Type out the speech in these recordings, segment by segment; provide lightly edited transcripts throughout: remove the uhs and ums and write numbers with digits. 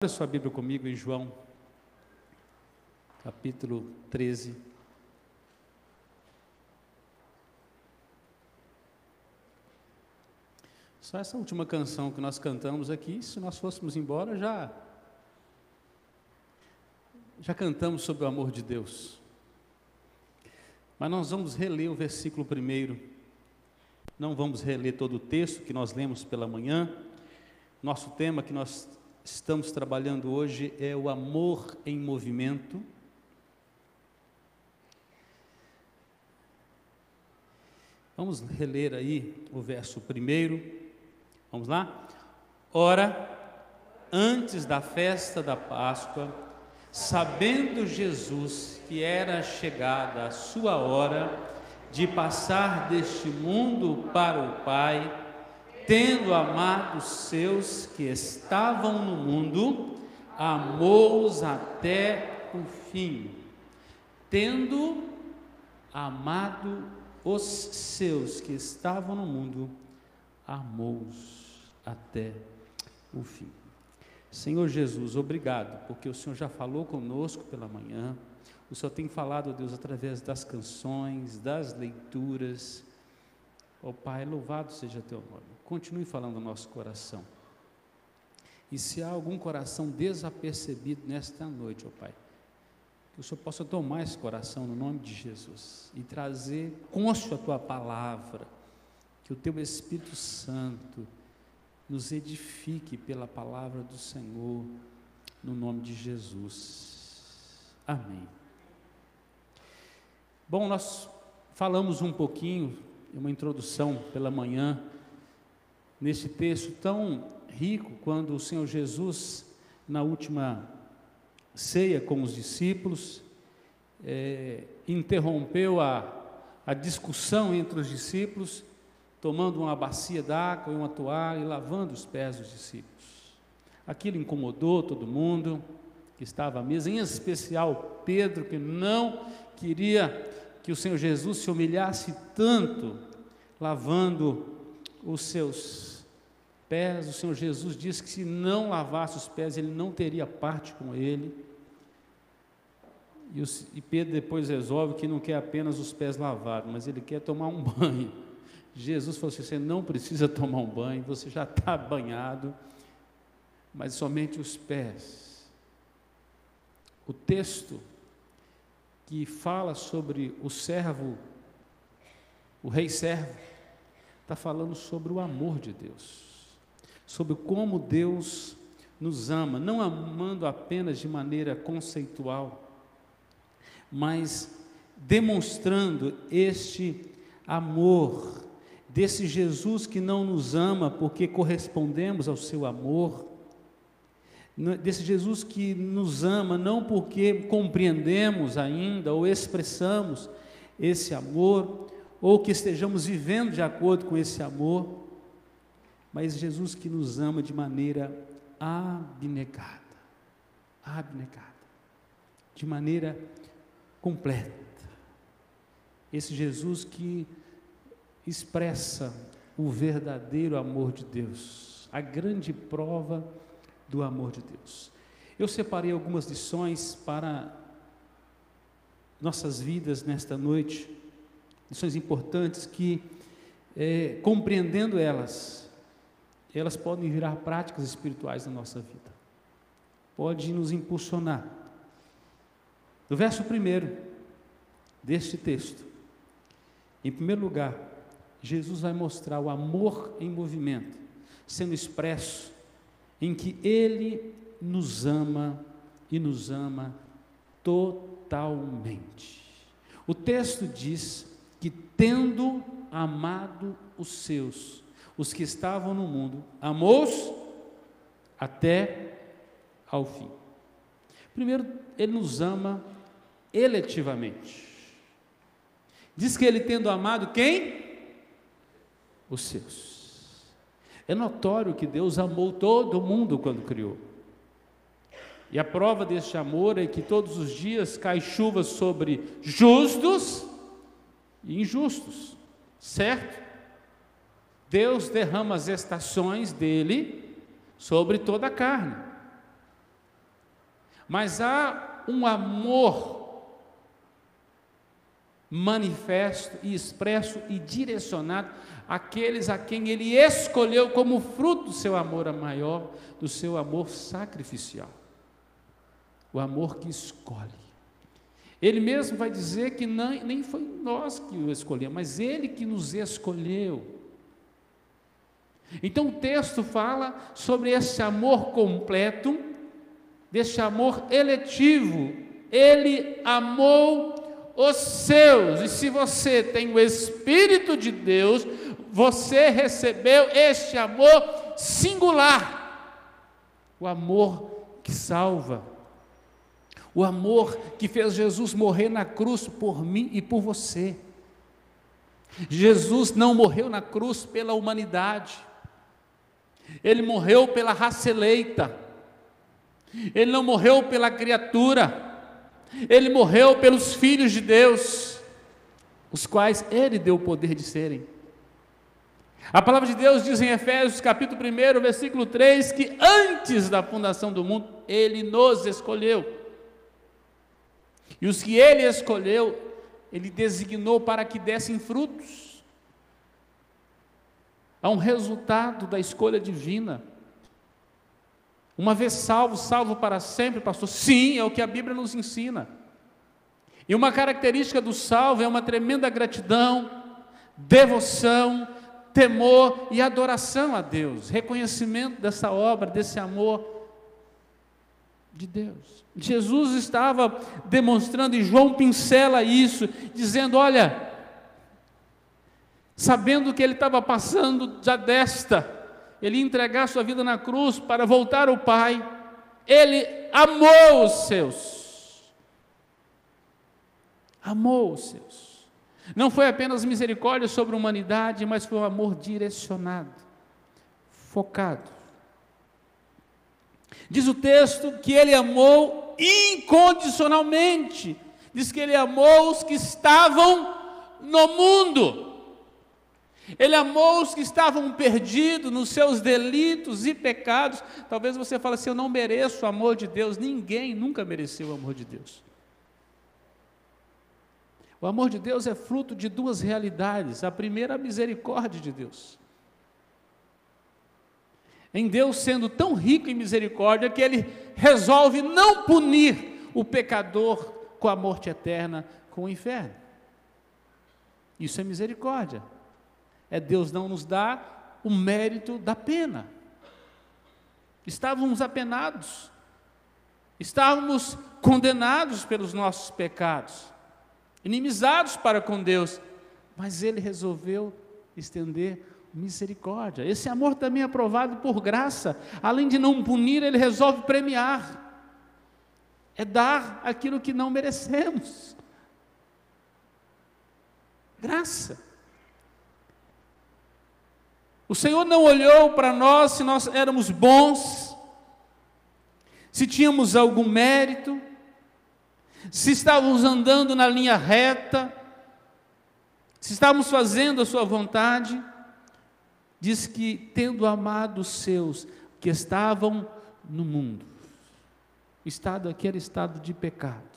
Abra sua Bíblia comigo em João, capítulo 13. Só essa última canção que nós cantamos aqui, se nós fôssemos embora, já cantamos sobre o amor de Deus. Mas nós vamos reler o versículo primeiro, não vamos reler todo o texto que nós lemos pela manhã. Nosso tema que nós estamos trabalhando hoje é o amor em movimento. Vamos reler aí o verso primeiro. Vamos lá? Ora, antes da festa da Páscoa, sabendo Jesus que era chegada a sua hora de passar deste mundo para o Pai, tendo amado os seus que estavam no mundo, amou-os até o fim. Tendo amado os seus que estavam no mundo, amou-os até o fim. Senhor Jesus, obrigado, porque o Senhor já falou conosco pela manhã, o Senhor tem falado, Deus, através das canções, das leituras. Ó Pai, louvado seja teu nome. Continue falando no nosso coração. E se há algum coração desapercebido nesta noite, ó Pai, que o Senhor possa tomar esse coração no nome de Jesus e trazer cônscio a tua palavra, que o teu Espírito Santo nos edifique pela palavra do Senhor, no nome de Jesus. Amém. Bom, nós falamos um pouquinho, uma introdução pela manhã, nesse texto tão rico, quando o Senhor Jesus, na última ceia com os discípulos, interrompeu a discussão entre os discípulos, tomando uma bacia d'água e uma toalha e lavando os pés dos discípulos. Aquilo incomodou todo mundo que estava à mesa, em especial Pedro, que não queria que o Senhor Jesus se humilhasse tanto, lavando os seus pés. O Senhor Jesus disse que se não lavasse os pés, ele não teria parte com ele. E Pedro depois resolve que não quer apenas os pés lavados, mas ele quer tomar um banho. Jesus falou assim: você não precisa tomar um banho, você já está banhado, mas somente os pés. O texto que fala sobre o servo, o rei servo, está falando sobre o amor de Deus, sobre como Deus nos ama, não amando apenas de maneira conceitual, mas demonstrando este amor, desse Jesus que não nos ama porque correspondemos ao seu amor, desse Jesus que nos ama não porque compreendemos ainda ou expressamos esse amor, ou que estejamos vivendo de acordo com esse amor, mas Jesus que nos ama de maneira abnegada, de maneira completa. Esse Jesus que expressa o verdadeiro amor de Deus, a grande prova do amor de Deus. Eu separei algumas lições para nossas vidas nesta noite, lições importantes que, compreendendo elas podem virar práticas espirituais na nossa vida, pode nos impulsionar. No verso 1 deste texto, em primeiro lugar, Jesus vai mostrar o amor em movimento, sendo expresso em que Ele nos ama e nos ama totalmente. O texto diz que, tendo amado os seus, os que estavam no mundo, amou-os até ao fim. Primeiro, Ele nos ama eletivamente. Diz que Ele, tendo amado quem? Os seus. É notório que Deus amou todo mundo quando criou. E a prova deste amor é que todos os dias cai chuva sobre justos e injustos, certo? Deus derrama as estações dele sobre toda a carne. mas há um amor manifesto e expresso e direcionado àqueles a quem Ele escolheu como fruto do seu amor maior, do seu amor sacrificial, o amor que escolhe. Ele mesmo vai dizer que nem foi nós que o escolhemos, mas Ele que nos escolheu. Então o texto fala sobre esse amor completo, desse amor eletivo. Ele amou os seus, e se você tem o Espírito de Deus, você recebeu este amor singular, o amor que salva, o amor que fez Jesus morrer na cruz por mim e por você. Jesus não morreu na cruz pela humanidade, Ele morreu pela raça eleita, Ele não morreu pela criatura, Ele morreu pelos filhos de Deus, os quais Ele deu o poder de serem. A palavra de Deus diz em Efésios capítulo 1, versículo 3, que antes da fundação do mundo, Ele nos escolheu. E os que Ele escolheu, Ele designou para que dessem frutos. Há um resultado da escolha divina. Uma vez salvo, salvo para sempre, pastor? Sim, é o que a Bíblia nos ensina. E uma característica do salvo é uma tremenda gratidão, devoção, temor e adoração a Deus, reconhecimento dessa obra, desse amor de Deus. Jesus estava demonstrando, e João pincela isso, dizendo: olha, sabendo que ele estava passando já ele ia entregar sua vida na cruz para voltar ao Pai, ele amou os seus, amou os seus. Não foi apenas misericórdia sobre a humanidade, mas foi um amor direcionado, focado. Diz o texto que ele amou incondicionalmente, diz que ele amou os que estavam no mundo. Ele amou os que estavam perdidos nos seus delitos e pecados. Talvez você fale assim: eu não mereço o amor de Deus. Ninguém nunca mereceu o amor de Deus. O amor de Deus é fruto de duas realidades. A primeira, a misericórdia de Deus. Em Deus sendo tão rico em misericórdia que Ele resolve não punir o pecador com a morte eterna, com o inferno. Isso é misericórdia. É Deus não nos dá o mérito da pena. Estávamos apenados, estávamos condenados pelos nossos pecados, inimizados para com Deus, mas Ele resolveu estender misericórdia. Esse amor também é aprovado por graça. Além de não punir, Ele resolve premiar, é dar aquilo que não merecemos. Graça. O Senhor não olhou para nós se nós éramos bons, se tínhamos algum mérito, se estávamos andando na linha reta, se estávamos fazendo a sua vontade. Diz que, tendo amado os seus que estavam no mundo, o estado aqui era estado de pecado.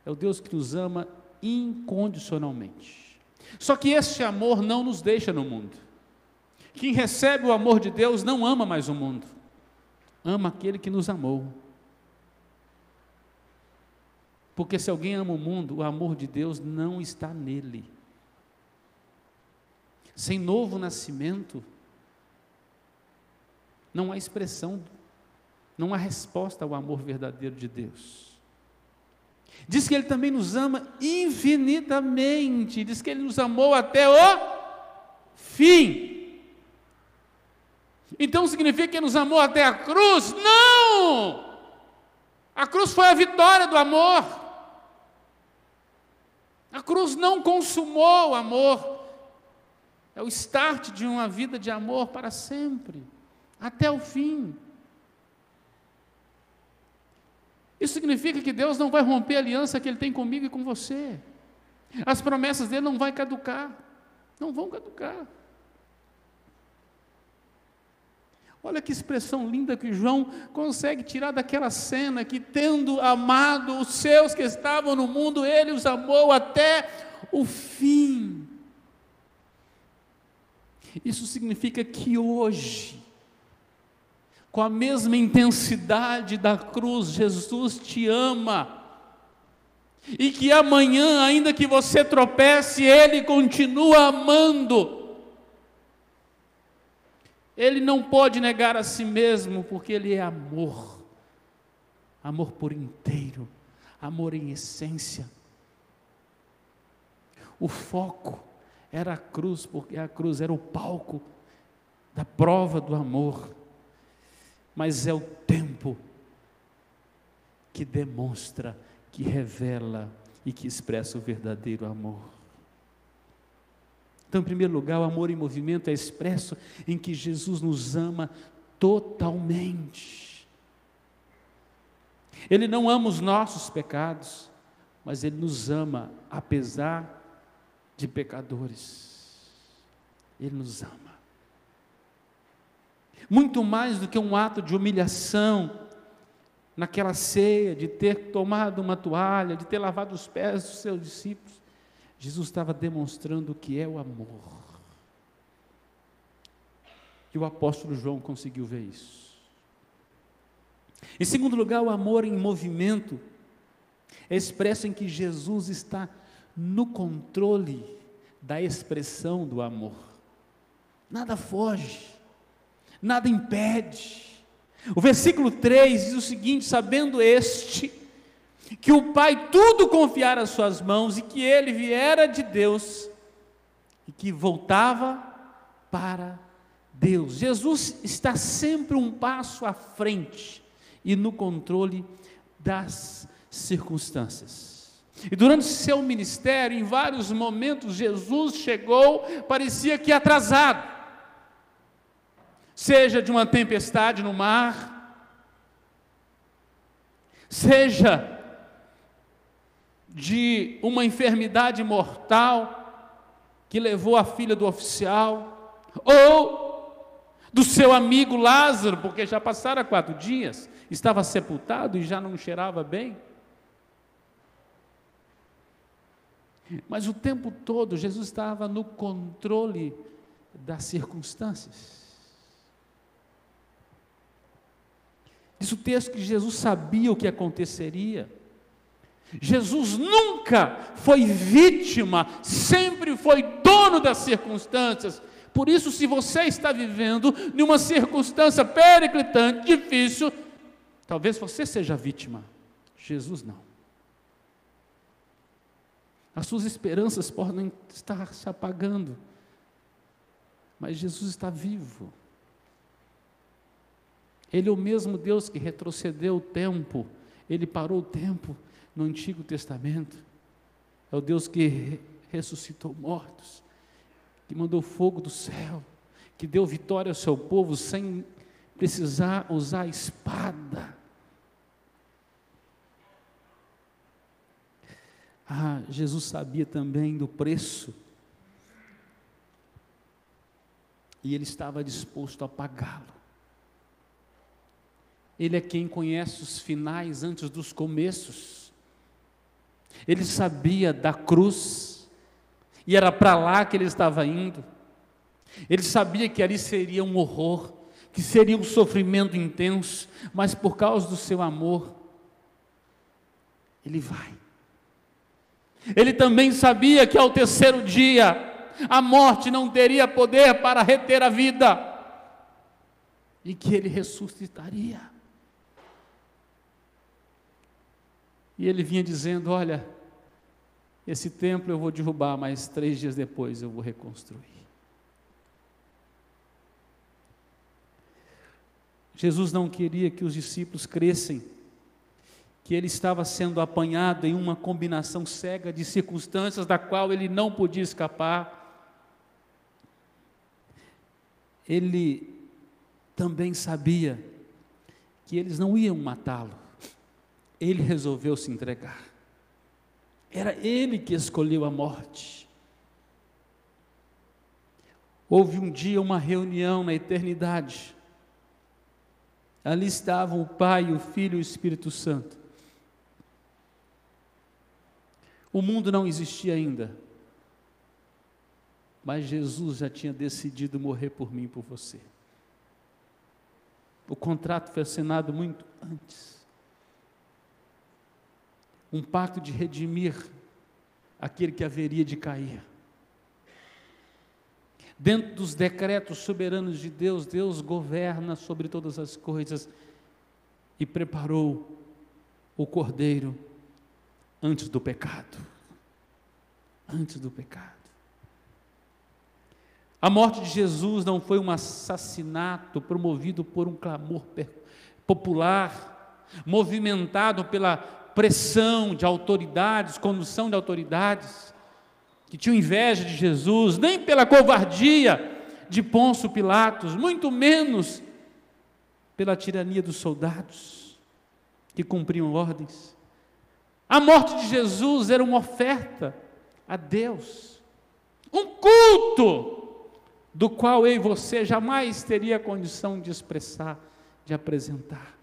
É o Deus que nos ama incondicionalmente. Só que este amor não nos deixa no mundo. Quem recebe o amor de Deus não ama mais o mundo, ama aquele que nos amou. Porque se alguém ama o mundo, o amor de Deus não está nele. Sem novo nascimento, não há expressão, não há resposta ao amor verdadeiro de Deus. Diz que Ele também nos ama infinitamente, diz que Ele nos amou até o fim. Então significa que Ele nos amou até a cruz? Não! A cruz foi a vitória do amor. A cruz não consumou o amor. É o start de uma vida de amor para sempre, até o fim. Isso significa que Deus não vai romper a aliança que Ele tem comigo e com você. As promessas dEle não vão caducar, não vão caducar. Olha que expressão linda que João consegue tirar daquela cena, que tendo amado os seus que estavam no mundo, ele os amou até o fim. Isso significa que hoje, com a mesma intensidade da cruz, Jesus te ama, e que amanhã, ainda que você tropece, Ele continua amando. Ele não pode negar a si mesmo, porque Ele é amor, amor por inteiro, amor em essência. O foco era a cruz, porque a cruz era o palco da prova do amor, mas é o tempo que demonstra, que revela e que expressa o verdadeiro amor. Então, em primeiro lugar, o amor em movimento é expresso em que Jesus nos ama totalmente. Ele não ama os nossos pecados, mas Ele nos ama apesar de pecadores. Ele nos ama. Muito mais do que um ato de humilhação, naquela ceia, de ter tomado uma toalha, de ter lavado os pés dos seus discípulos, Jesus estava demonstrando o que é o amor. E o apóstolo João conseguiu ver isso. Em segundo lugar, o amor em movimento é expresso em que Jesus está no controle da expressão do amor. Nada foge, nada impede. O versículo 3 diz o seguinte: sabendo este, que o Pai tudo confiara às suas mãos, e que ele viera de Deus, e que voltava para Deus. Jesus está sempre um passo à frente, e no controle das circunstâncias. E durante seu ministério, em vários momentos, Jesus chegou, parecia que atrasado, seja de uma tempestade no mar, seja de uma enfermidade mortal que levou a filha do oficial, ou do seu amigo Lázaro, porque já passaram 4 dias, estava sepultado e já não cheirava bem. Mas o tempo todo Jesus estava no controle das circunstâncias. Diz o texto que Jesus sabia o que aconteceria. Jesus nunca foi vítima, sempre foi dono das circunstâncias. Por isso, se você está vivendo numa circunstância periclitante, difícil, talvez você seja vítima, Jesus não. As suas esperanças podem estar se apagando, mas Jesus está vivo. Ele é o mesmo Deus que retrocedeu o tempo, Ele parou o tempo no Antigo Testamento. É o Deus que ressuscitou mortos, que mandou fogo do céu, que deu vitória ao seu povo sem precisar usar a espada. Jesus sabia também do preço, e Ele estava disposto a pagá-lo. Ele é quem conhece os finais antes dos começos. Ele sabia da cruz, e era para lá que Ele estava indo. Ele sabia que ali seria um horror, que seria um sofrimento intenso, mas por causa do seu amor, Ele vai. Ele também sabia que ao 3º dia, a morte não teria poder para reter a vida, e que Ele ressuscitaria. E Ele vinha dizendo: olha, esse templo eu vou derrubar, mas 3 dias depois eu vou reconstruir. Jesus não queria que os discípulos crescem, que Ele estava sendo apanhado em uma combinação cega de circunstâncias da qual Ele não podia escapar. Ele também sabia que eles não iam matá-lo. Ele resolveu se entregar. Era Ele que escolheu a morte. Houve um dia uma reunião na eternidade, Ali estavam o Pai, o Filho e o Espírito Santo. O mundo não existia ainda, mas Jesus já tinha decidido morrer por mim e por você. O contrato foi assinado muito antes. Um pacto de redimir aquele que haveria de cair. Dentro dos decretos soberanos de Deus, Deus governa sobre todas as coisas e preparou o Cordeiro antes do pecado. Antes do pecado. A morte de Jesus não foi um assassinato promovido por um clamor popular, movimentado pela pressão de autoridades, condução de autoridades, que tinham inveja de Jesus, nem pela covardia de Pôncio Pilatos, muito menos pela tirania dos soldados, que cumpriam ordens. A morte de Jesus era uma oferta a Deus, um culto, do qual eu e você jamais teria condição de expressar, de apresentar,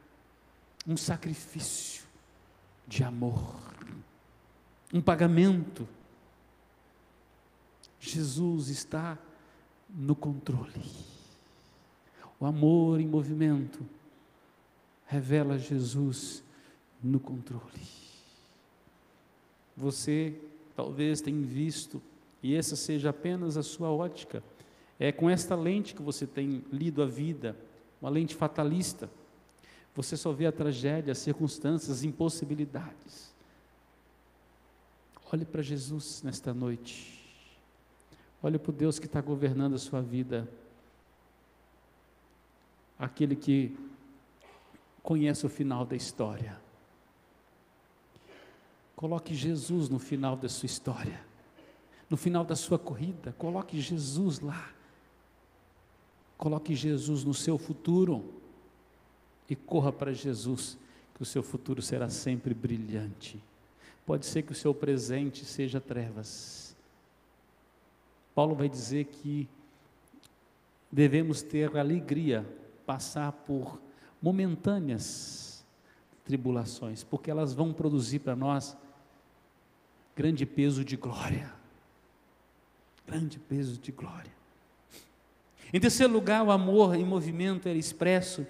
um sacrifício de amor, um pagamento. Jesus está no controle. O amor em movimento revela Jesus no controle. Você talvez tenha visto, e essa seja apenas a sua ótica, é com esta lente que você tem lido a vida, uma lente fatalista. Você só vê a tragédia, as circunstâncias, as impossibilidades. Olhe para Jesus nesta noite. Olhe para o Deus que está governando a sua vida. Aquele que conhece o final da história. Coloque Jesus no final da sua história. No final da sua corrida, coloque Jesus lá. Coloque Jesus no seu futuro e corra para Jesus, que o seu futuro será sempre brilhante. Pode ser que o seu presente seja trevas. Paulo vai dizer que devemos ter alegria, passar por momentâneas tribulações, porque elas vão produzir para nós grande peso de glória. Grande peso de glória. Em terceiro lugar, o amor em movimento era expresso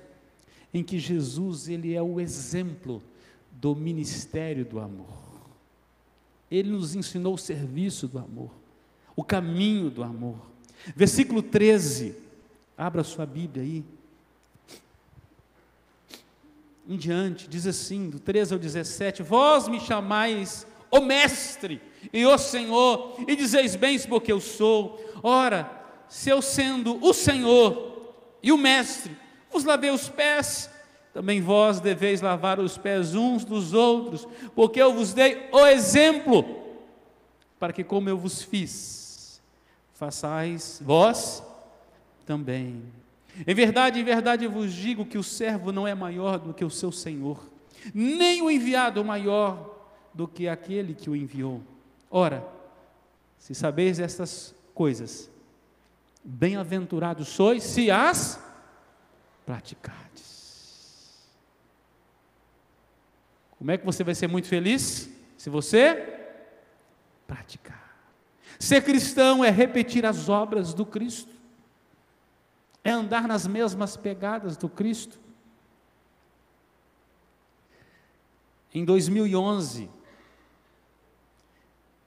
em que Jesus, ele é o exemplo do ministério do amor. Ele nos ensinou o serviço do amor, o caminho do amor. Versículo 13, abra sua Bíblia aí. Em diante, diz assim, do 13 ao 17, vós me chamais o Mestre e o Senhor, e dizeis bem porque eu sou. Ora, se eu sendo o Senhor e o Mestre, vos lavei os pés, também vós deveis lavar os pés uns dos outros, porque eu vos dei o exemplo, para que como eu vos fiz, façais vós também. Em verdade eu vos digo que o servo não é maior do que o seu Senhor, nem o enviado maior do que aquele que o enviou. Ora, se sabeis estas coisas, bem-aventurados sois se as praticardes. Como é que você vai ser muito feliz? Se você praticar. Ser cristão é repetir as obras do Cristo, é andar nas mesmas pegadas do Cristo. Em 2011,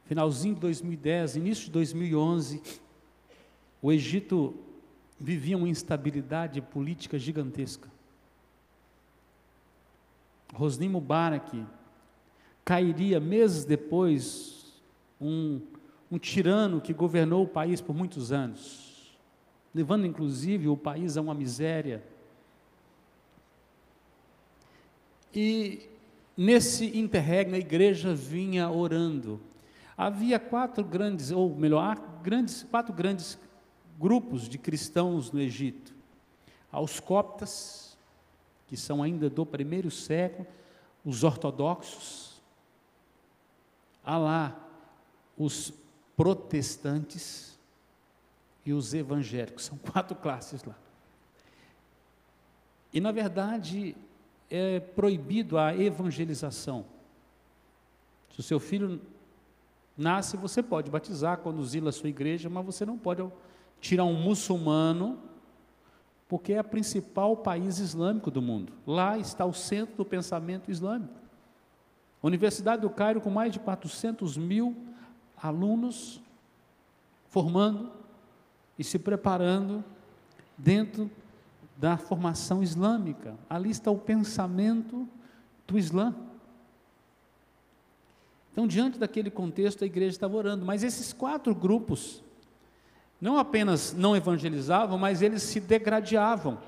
finalzinho de 2010, início de 2011, o Egito vivia uma instabilidade política gigantesca. Hosni Mubarak cairia meses depois, um tirano que governou o país por muitos anos, levando inclusive o país a uma miséria. E nesse interregno a igreja vinha orando. Havia quatro grandes grupos de cristãos no Egito. Há os coptas, que são ainda do primeiro século, os ortodoxos, há lá os protestantes e os evangélicos, são quatro classes lá. E, na verdade, é proibido a evangelização. Se o seu filho nasce, você pode batizar, conduzi-lo à sua igreja, mas você não pode tirar um muçulmano, porque é o principal país islâmico do mundo. Lá está o centro do pensamento islâmico. A Universidade do Cairo, com mais de 400 mil alunos, formando e se preparando dentro da formação islâmica. Ali está o pensamento do Islã. Então, diante daquele contexto, a igreja estava orando, mas esses 4 grupos não apenas não evangelizavam, mas eles se degradavam.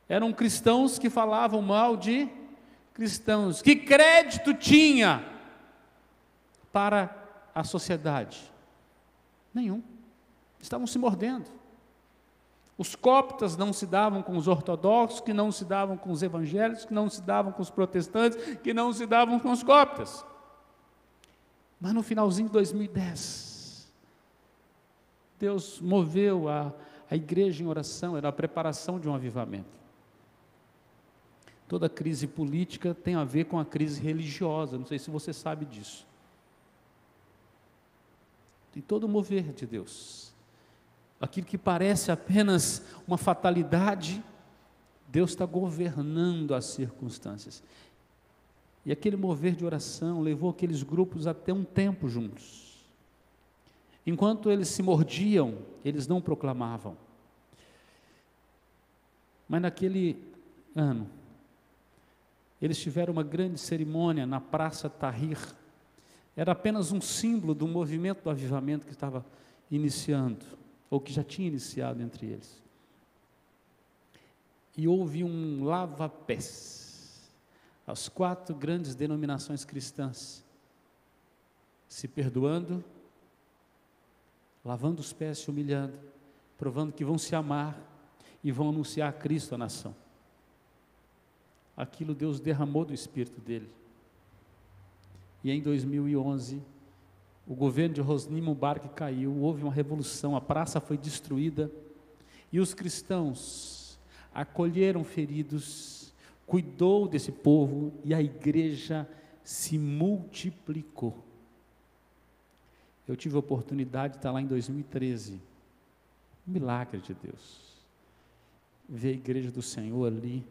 Eram cristãos que falavam mal de cristãos. Que crédito tinha para a sociedade? Nenhum. Estavam se mordendo. Os coptas não se davam com os ortodoxos, que não se davam com os evangélicos, que não se davam com os protestantes, que não se davam com os coptas. Mas no finalzinho de 2010, Deus moveu a igreja em oração, era a preparação de um avivamento. Toda crise política tem a ver com a crise religiosa, não sei se você sabe disso. Tem todo o mover de Deus. Aquilo que parece apenas uma fatalidade, Deus está governando as circunstâncias. E aquele mover de oração levou aqueles grupos até um tempo juntos. Enquanto eles se mordiam, eles não proclamavam. Mas naquele ano, eles tiveram uma grande cerimônia na Praça Tahrir. Era apenas um símbolo do movimento do avivamento que estava iniciando, ou que já tinha iniciado entre eles. E houve um lava-pés. As 4 grandes denominações cristãs se perdoando, lavando os pés, se humilhando, provando que vão se amar e vão anunciar Cristo à nação. Aquilo Deus derramou do Espírito dele. E em 2011, o governo de Hosni Mubarak caiu, houve uma revolução, a praça foi destruída, e os cristãos acolheram feridos, cuidou desse povo, e a igreja se multiplicou. Eu tive a oportunidade de estar lá em 2013, um milagre de Deus, ver a igreja do Senhor ali.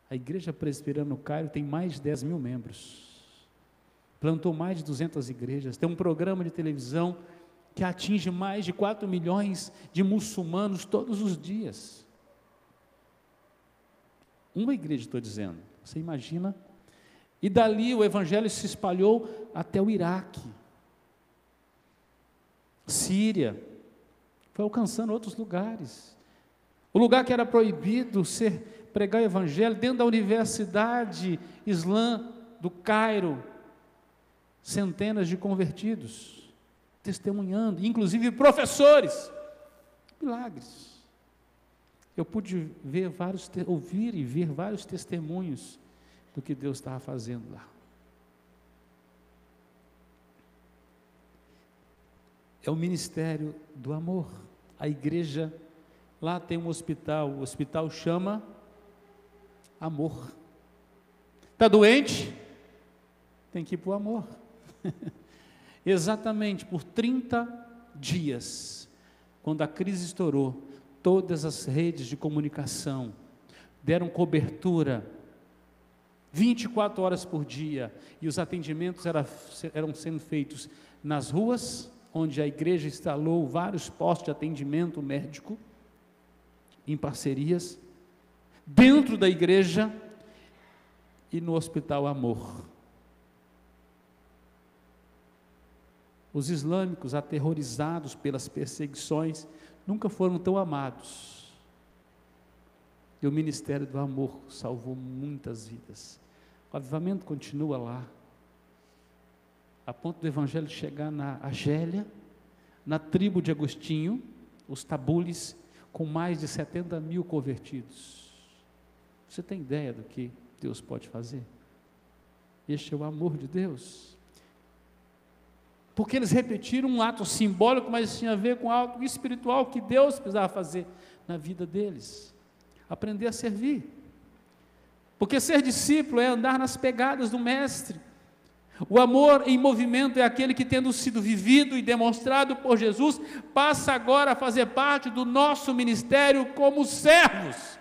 A igreja presbiteriana no Cairo tem mais de 10 mil membros, plantou mais de 200 igrejas, tem um programa de televisão que atinge mais de 4 milhões de muçulmanos todos os dias. Uma igreja, estou dizendo, você imagina? E dali o evangelho se espalhou até o Iraque, Síria, foi alcançando outros lugares. O lugar que era proibido pregar o evangelho, dentro da Universidade Islã do Cairo, centenas de convertidos, testemunhando, inclusive professores, milagres. Eu pude ouvir e ver vários testemunhos do que Deus estava fazendo lá. É o ministério do amor. A igreja, lá tem um hospital, o hospital chama Amor. Está doente? Tem que ir para o amor. Exatamente por 30 dias, quando a crise estourou, todas as redes de comunicação deram cobertura 24 horas por dia, e os atendimentos eram sendo feitos nas ruas, onde a igreja instalou vários postos de atendimento médico, em parcerias, dentro da igreja e no Hospital Amor. Os islâmicos, aterrorizados pelas perseguições, nunca foram tão amados. E o ministério do amor salvou muitas vidas. O avivamento continua lá, a ponto do evangelho chegar na Argélia, na tribo de Agostinho, os tabules, com mais de 70 mil convertidos. Você tem ideia do que Deus pode fazer? Este é o amor de Deus. Porque eles repetiram um ato simbólico, mas tinha a ver com algo espiritual que Deus precisava fazer na vida deles. aprender a servir. Porque ser discípulo é andar nas pegadas do Mestre. O amor em movimento é aquele que, tendo sido vivido e demonstrado por Jesus, passa agora a fazer parte do nosso ministério como servos.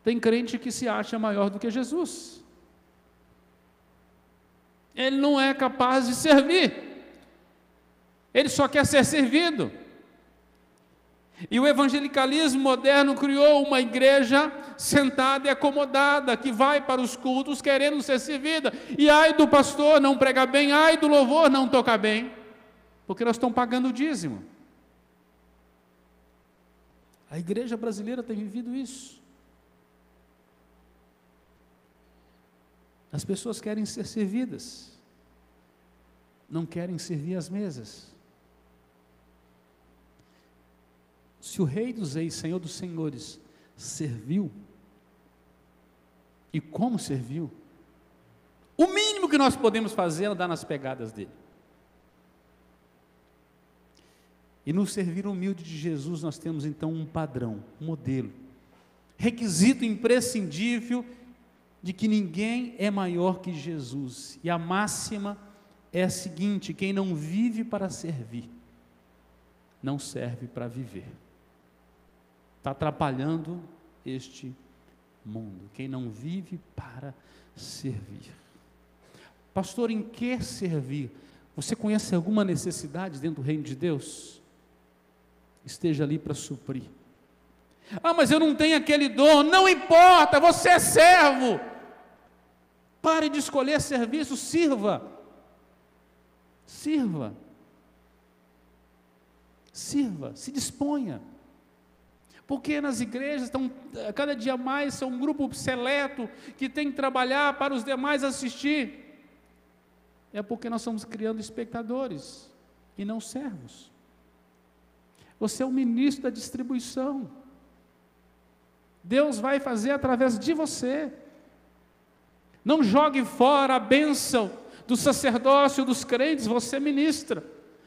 Tem crente que se acha maior do que Jesus. Ele não é capaz de servir. Ele só quer ser servido. E o evangelicalismo moderno criou uma igreja sentada e acomodada, que vai para os cultos querendo ser servida. E ai do pastor não pregar bem, ai do louvor não tocar bem, porque nós estamos pagando o dízimo. A igreja brasileira tem vivido isso. As pessoas querem ser servidas, não querem servir as mesas. Se o Rei dos Reis, Senhor dos Senhores, serviu, e como serviu, o mínimo que nós podemos fazer é andar nas pegadas dele. E no servir humilde de Jesus, nós temos então um padrão, um modelo, requisito imprescindível de que ninguém é maior que Jesus. E a máxima é a seguinte: quem não vive para servir, não serve para viver. Está atrapalhando este mundo. Quem não vive para servir. Pastor, em que servir? Você conhece alguma necessidade dentro do reino de Deus? Esteja ali para suprir. Ah, mas eu não tenho aquele dom. Não importa, você é servo. Pare de escolher serviço, sirva. Sirva. Sirva, se disponha. Porque nas igrejas estão, cada dia mais, são um grupo seleto que tem que trabalhar para os demais assistir. É porque nós estamos criando espectadores e não servos. Você é o ministro da distribuição. Deus vai fazer através de você. Não jogue fora a bênção do sacerdócio dos crentes, você ministra.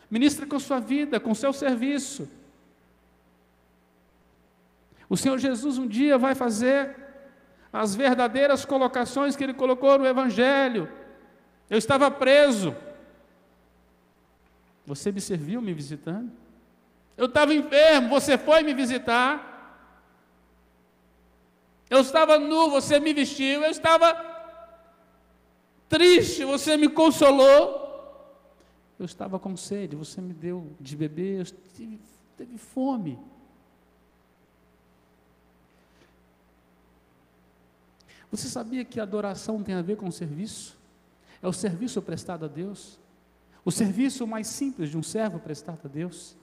Ministra com sua vida, com seu serviço. O Senhor Jesus um dia vai fazer as verdadeiras colocações que Ele colocou no Evangelho. Eu estava preso. Você me serviu me visitando? Eu estava enfermo, você foi me visitar? Eu estava nu, você me vestiu? Eu estava triste, você me consolou? Eu estava com sede, você me deu de beber? Eu teve fome. Você sabia que a adoração tem a ver com o serviço? É o serviço prestado a Deus. O serviço mais simples de um servo prestado a Deus.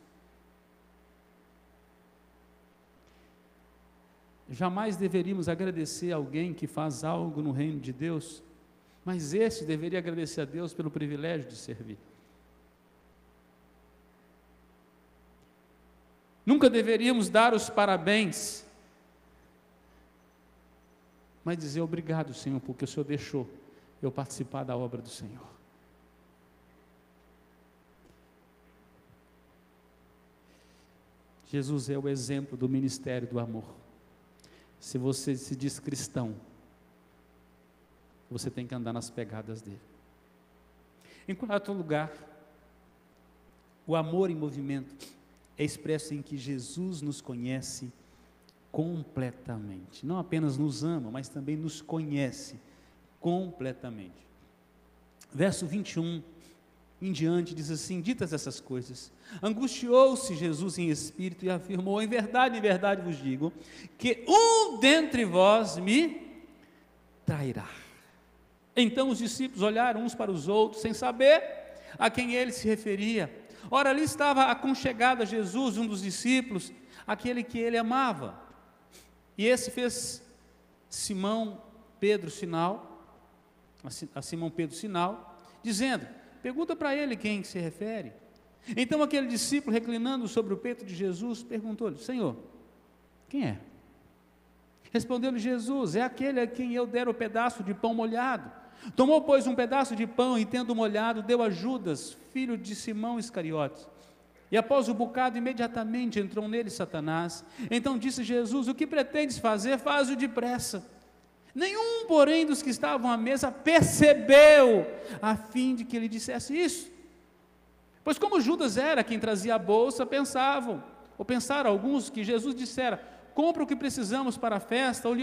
Jamais deveríamos agradecer a alguém que faz algo no reino de Deus, mas esse deveria agradecer a Deus pelo privilégio de servir. Nunca deveríamos dar os parabéns, mas dizer obrigado, Senhor, porque o Senhor deixou eu participar da obra do Senhor. Jesus é o exemplo do ministério do amor. Se você se diz cristão, você tem que andar nas pegadas dele. Em quarto lugar, o amor em movimento é expresso em que Jesus nos conhece completamente. Não apenas nos ama, mas também nos conhece completamente. Verso 21 em diante diz assim: ditas essas coisas, angustiou-se Jesus em espírito e afirmou: em verdade vos digo, que um dentre vós me trairá. Então os discípulos olharam uns para os outros, sem saber a quem ele se referia. Ora, ali estava aconchegado a Jesus um dos discípulos, aquele que ele amava. E esse fez Simão Pedro sinal, a Simão Pedro sinal, dizendo: pergunta para ele quem se refere. Então aquele discípulo, reclinando sobre o peito de Jesus, perguntou-lhe: Senhor, quem é? Respondeu-lhe Jesus: é aquele a quem eu der o pedaço de pão molhado. Tomou, pois, um pedaço de pão e, tendo molhado, deu a Judas, filho de Simão Iscariotes. E após o bocado, imediatamente entrou nele Satanás. Então disse Jesus: o que pretendes fazer, faz-o depressa. Nenhum, porém, dos que estavam à mesa percebeu, a fim de que ele dissesse isso. Pois como Judas era quem trazia a bolsa, pensaram alguns que Jesus dissera: compra o que precisamos para a festa, ou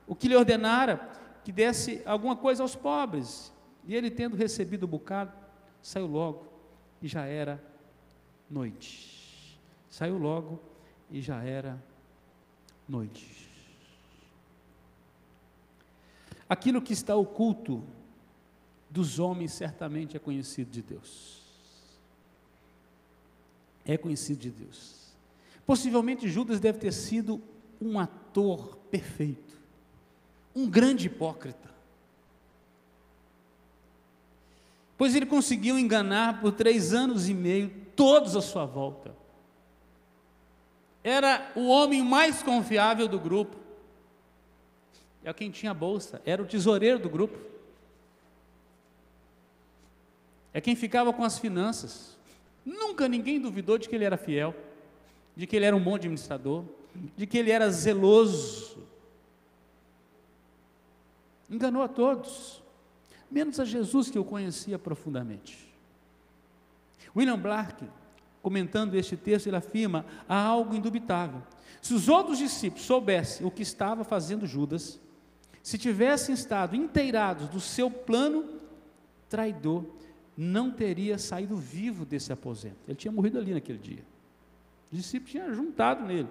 o que lhe ordenara, que desse alguma coisa aos pobres. E ele, tendo recebido o bocado, saiu logo, e já era noite. Saiu logo, e já era noite. Aquilo que está oculto dos homens certamente é conhecido de Deus. É conhecido de Deus. Possivelmente Judas deve ter sido um ator perfeito, um grande hipócrita, pois ele conseguiu enganar por 3 anos e meio todos à sua volta. Era o homem mais confiável do grupo, é quem tinha a bolsa, era o tesoureiro do grupo, é quem ficava com as finanças. Nunca ninguém duvidou de que ele era fiel, de que ele era um bom administrador, de que ele era zeloso. Enganou a todos, menos a Jesus, que eu conhecia profundamente. William Clark, comentando este texto, ele afirma: há algo indubitável. Se os outros discípulos soubessem o que estava fazendo Judas, se tivessem estado inteirados do seu plano traidor, não teria saído vivo desse aposento. Ele tinha morrido ali naquele dia. Os discípulos tinham juntado nele.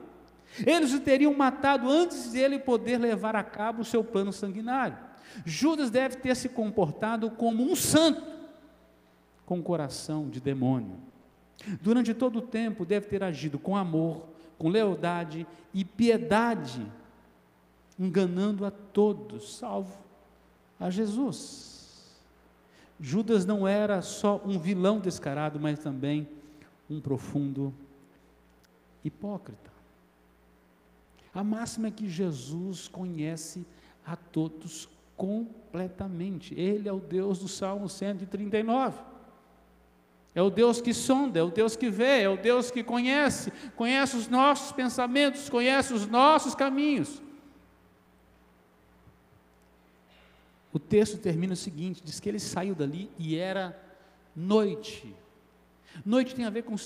Eles o teriam matado antes de ele poder levar a cabo o seu plano sanguinário. Judas deve ter se comportado como um santo, com um coração de demônio. Durante todo o tempo deve ter agido com amor, com lealdade e piedade, enganando a todos, salvo a Jesus. Judas não era só um vilão descarado, mas também um profundo hipócrita. A máxima é que Jesus conhece a todos completamente. Ele é o Deus do Salmo 139. É o Deus que sonda, é o Deus que vê, é o Deus que conhece os nossos pensamentos, conhece os nossos caminhos. O texto termina o seguinte: diz que ele saiu dali e era noite. Noite tem a ver com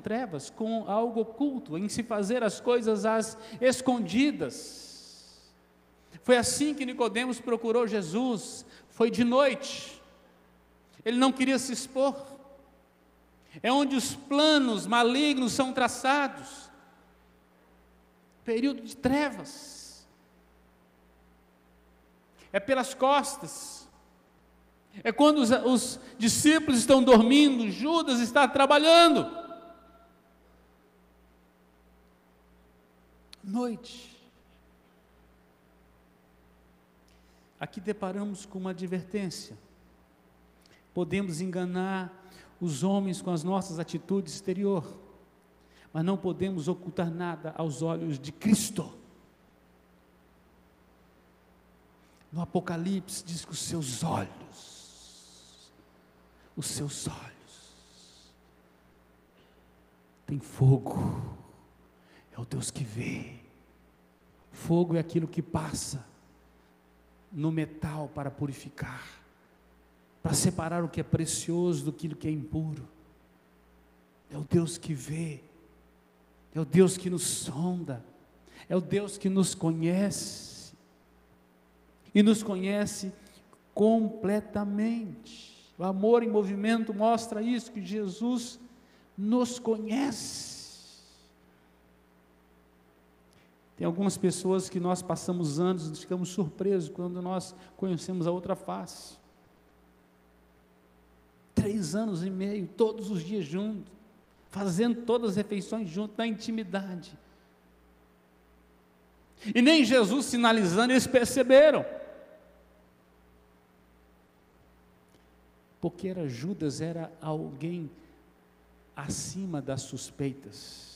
trevas, com algo oculto, em se fazer as coisas às escondidas. Foi assim que Nicodemos procurou Jesus, foi de noite. Ele não queria se expor. É onde os planos malignos são traçados. Período de trevas. É pelas costas, é quando os discípulos estão dormindo, Judas está trabalhando. Noite. Aqui deparamos com uma advertência. Podemos enganar os homens com as nossas atitudes exteriores, mas não podemos ocultar nada aos olhos de Cristo. No Apocalipse diz que os seus olhos tem fogo, é o Deus que vê. Fogo é aquilo que passa no metal para purificar, para separar o que é precioso do que é impuro. É o Deus que vê, é o Deus que nos sonda, é o Deus que nos conhece. E nos conhece completamente. O amor em movimento mostra isso, que Jesus nos conhece. Tem algumas pessoas que nós passamos anos e ficamos surpresos quando nós conhecemos a outra face. 3 anos e meio, todos os dias juntos, fazendo todas as refeições juntos, na intimidade. E nem Jesus sinalizando, eles perceberam. Porque Judas era alguém acima das suspeitas.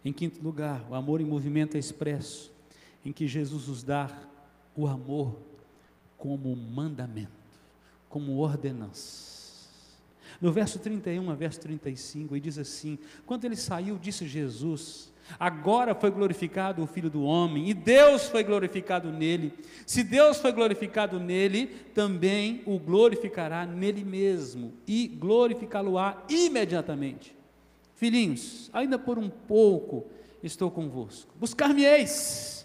Em quinto lugar, o amor em movimento é expresso, em que Jesus nos dá o amor como mandamento, como ordenança. No verso 31 a verso 35, ele diz assim: quando ele saiu, disse Jesus: agora foi glorificado o Filho do Homem, e Deus foi glorificado nele. Se Deus foi glorificado nele, também o glorificará nele mesmo, e glorificá-lo-á imediatamente. Filhinhos, ainda por um pouco estou convosco, buscar-me-eis,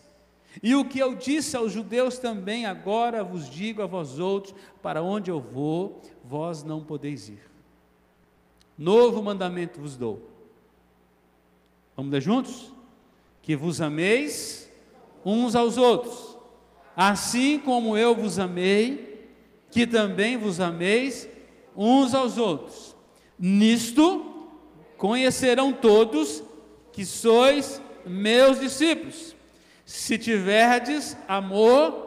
e o que eu disse aos judeus também agora vos digo a vós outros: para onde eu vou, vós não podeis ir. Novo mandamento vos dou. Vamos ler juntos? Que vos ameis uns aos outros, assim como eu vos amei, que também vos ameis uns aos outros. Nisto conhecerão todos que sois meus discípulos, se tiverdes amor.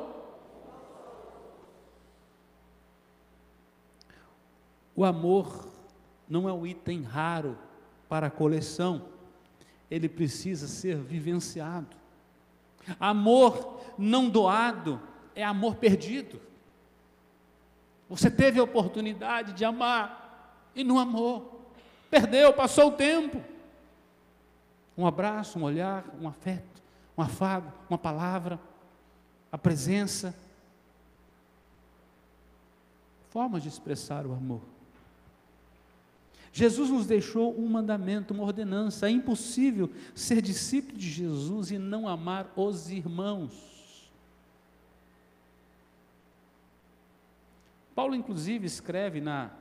O amor não é um item raro para a coleção, ele precisa ser vivenciado. Amor não doado é amor perdido. Você teve a oportunidade de amar e não amou, perdeu, passou o tempo. Um abraço, um olhar, um afeto, um afago, uma palavra, a presença, formas de expressar o amor. Jesus nos deixou um mandamento, uma ordenança. É impossível ser discípulo de Jesus e não amar os irmãos. Paulo, inclusive, escreve na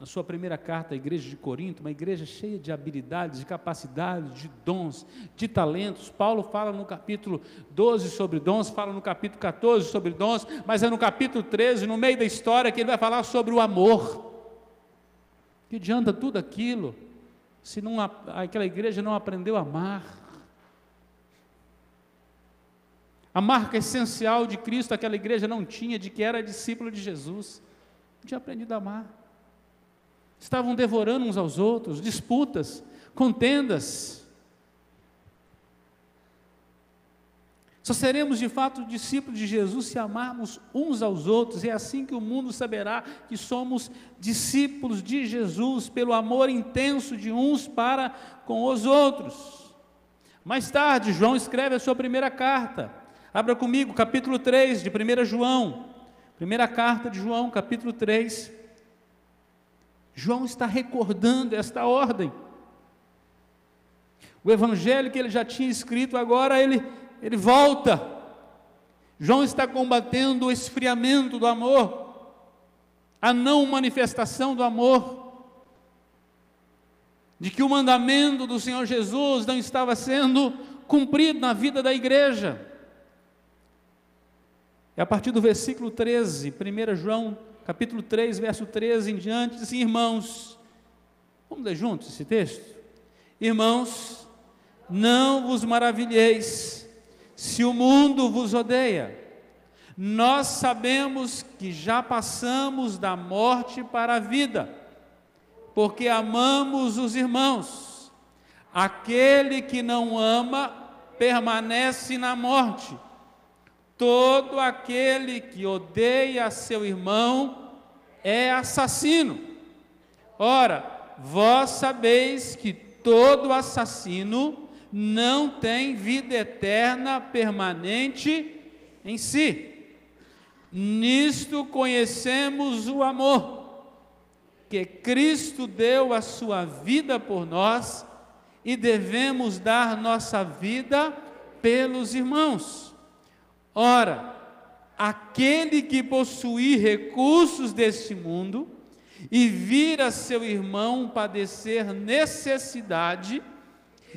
sua primeira carta à igreja de Corinto, uma igreja cheia de habilidades, de capacidades, de dons, de talentos. Paulo fala no capítulo 12 sobre dons, fala no capítulo 14 sobre dons, mas é no capítulo 13, no meio da história, que ele vai falar sobre o amor. Que adianta tudo aquilo se aquela igreja não aprendeu a amar? A marca essencial de Cristo aquela igreja não tinha, de que era discípulo de Jesus. Não tinha aprendido a amar. Estavam devorando uns aos outros, disputas, contendas. Só seremos de fato discípulos de Jesus se amarmos uns aos outros. É assim que o mundo saberá que somos discípulos de Jesus, pelo amor intenso de uns para com os outros. Mais tarde, João escreve a sua primeira carta. Abra comigo, capítulo 3 de 1 João. Primeira carta de João, capítulo 3. João está recordando esta ordem. O evangelho que ele já tinha escrito, agora ele volta. João está combatendo o esfriamento do amor, a não manifestação do amor, de que o mandamento do Senhor Jesus não estava sendo cumprido na vida da igreja. É a partir do versículo 13, 1 João, capítulo 3, verso 13 em diante, diz assim: irmãos, vamos ler juntos esse texto? Irmãos, não vos maravilheis se o mundo vos odeia. Nós sabemos que já passamos da morte para a vida, porque amamos os irmãos. Aquele que não ama permanece na morte. Todo aquele que odeia seu irmão é assassino. Ora, vós sabeis que todo assassino não tem vida eterna permanente em si. Nisto conhecemos o amor, que Cristo deu a sua vida por nós, e devemos dar nossa vida pelos irmãos. Ora, aquele que possuir recursos deste mundo e vir a seu irmão padecer necessidade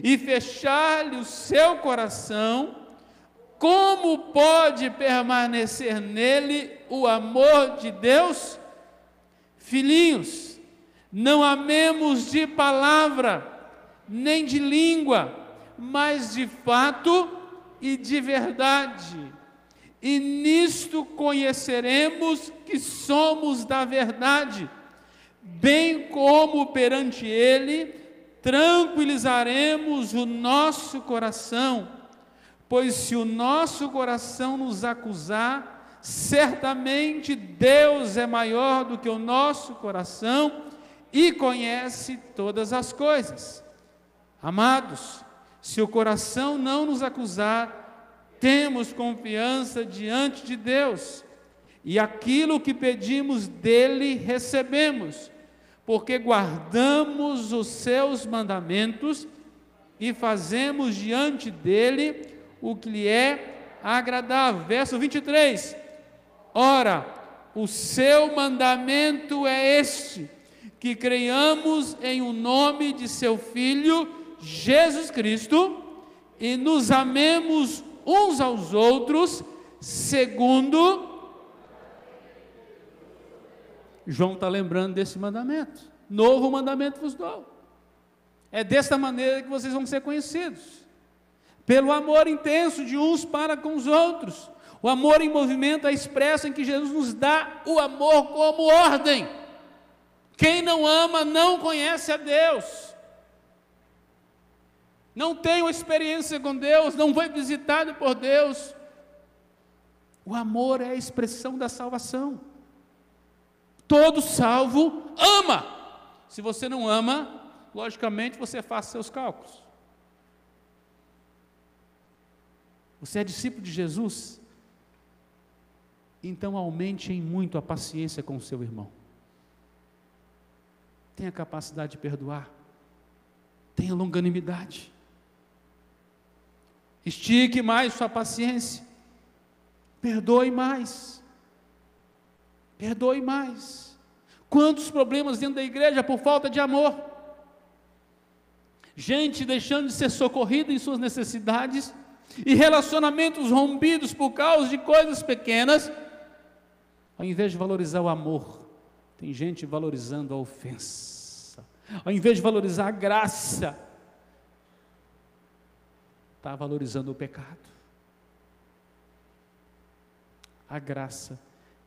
e fechar-lhe o seu coração, como pode permanecer nele o amor de Deus? Filhinhos, não amemos de palavra, nem de língua, mas de fato e de verdade. E nisto conheceremos que somos da verdade, bem como perante Ele tranquilizaremos o nosso coração, pois se o nosso coração nos acusar, certamente Deus é maior do que o nosso coração e conhece todas as coisas. Amados, se o coração não nos acusar, temos confiança diante de Deus, e aquilo que pedimos dele recebemos, porque guardamos os seus mandamentos e fazemos diante dele o que lhe é agradável. Verso 23, ora, o seu mandamento é este, que creiamos em o nome de seu Filho, Jesus Cristo, e nos amemos uns aos outros, segundo... João está lembrando desse mandamento. Novo mandamento vos dou. É desta maneira que vocês vão ser conhecidos, pelo amor intenso de uns para com os outros. O amor em movimento é expresso em que Jesus nos dá o amor como ordem. Quem não ama não conhece a Deus, não tem uma experiência com Deus, não foi visitado por Deus. O amor é a expressão da salvação. Todo salvo ama. Se você não ama, logicamente você faz seus cálculos. Você é discípulo de Jesus? Então aumente em muito a paciência com o seu irmão. Tenha capacidade de perdoar. Tenha longanimidade. Estique mais sua paciência. Perdoe mais. Perdoe mais. Quantos problemas dentro da igreja por falta de amor? Gente deixando de ser socorrida em suas necessidades, e relacionamentos rompidos por causa de coisas pequenas. Ao invés de valorizar o amor, tem gente valorizando a ofensa. Ao invés de valorizar a graça, está valorizando o pecado. A graça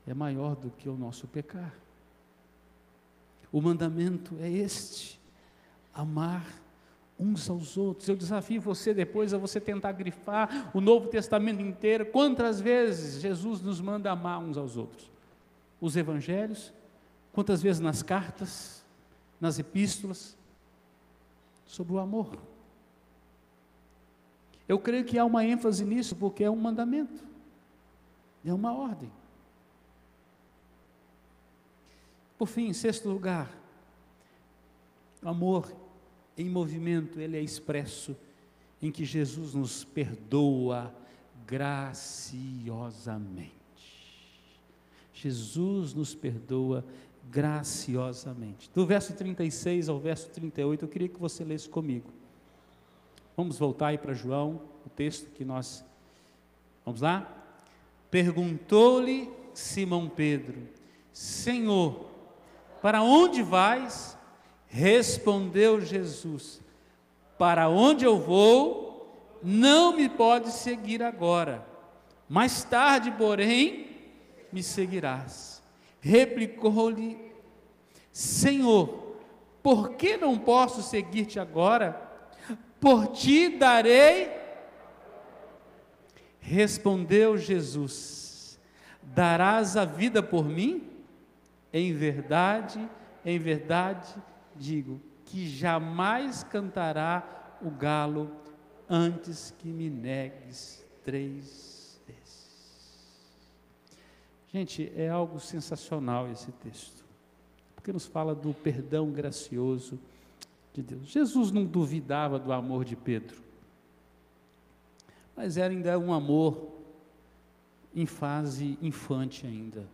é maior do que o nosso pecar. O mandamento é este: amar uns aos outros. Eu desafio você depois a você tentar grifar o Novo Testamento inteiro. Quantas vezes Jesus nos manda amar uns aos outros? Os evangelhos, quantas vezes nas cartas, nas epístolas, sobre o amor. Eu creio que há uma ênfase nisso, porque é um mandamento, é uma ordem. Por fim, em sexto lugar, o amor em movimento, ele é expresso em que Jesus nos perdoa graciosamente. Jesus nos perdoa graciosamente. Do verso 36 ao verso 38, eu queria que você lesse comigo. Vamos voltar aí para João, o texto que nós... Vamos lá? Perguntou-lhe Simão Pedro: Senhor, para onde vais? Respondeu Jesus: para onde eu vou, não me pode seguir agora, mais tarde, porém, me seguirás. Replicou-lhe: Senhor, por que não posso seguir-te agora? Por ti darei. Respondeu Jesus: darás a vida por mim? Em verdade digo que jamais cantará o galo antes que me negues 3 vezes. Gente, é algo sensacional esse texto, porque nos fala do perdão gracioso de Deus. Jesus não duvidava do amor de Pedro, mas era ainda um amor em fase infante ainda,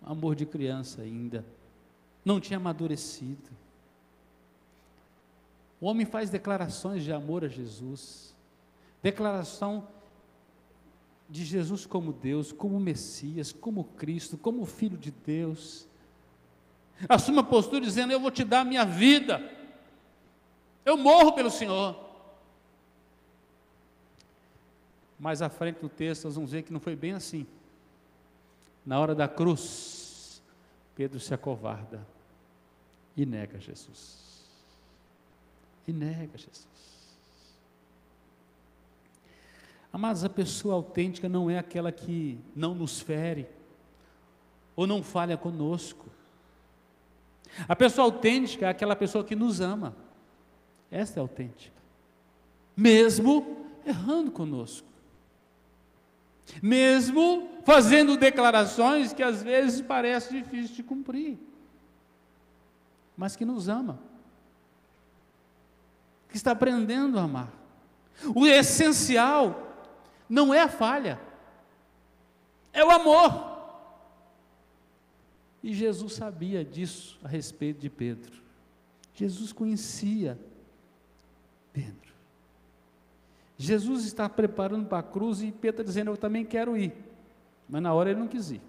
amor de criança ainda, não tinha amadurecido. O homem faz declarações de amor a Jesus, declaração de Jesus como Deus, como Messias, como Cristo, como Filho de Deus. Assume a postura dizendo: eu vou te dar a minha vida, eu morro pelo Senhor. Mais à frente no texto nós vamos ver que não foi bem assim. Na hora da cruz, Pedro se acovarda e nega Jesus. Amados, a pessoa autêntica não é aquela que não nos fere, ou não falha conosco. A pessoa autêntica é aquela pessoa que nos ama. Esta é autêntica. Mesmo errando conosco. Mesmo fazendo declarações que às vezes parecem difíceis de cumprir. Mas que nos ama. Que está aprendendo a amar. O essencial não é a falha, é o amor. E Jesus sabia disso a respeito de Pedro. Jesus conhecia Pedro. Jesus está preparando para a cruz e Pedro está dizendo, eu também quero ir. Mas na hora ele não quis ir.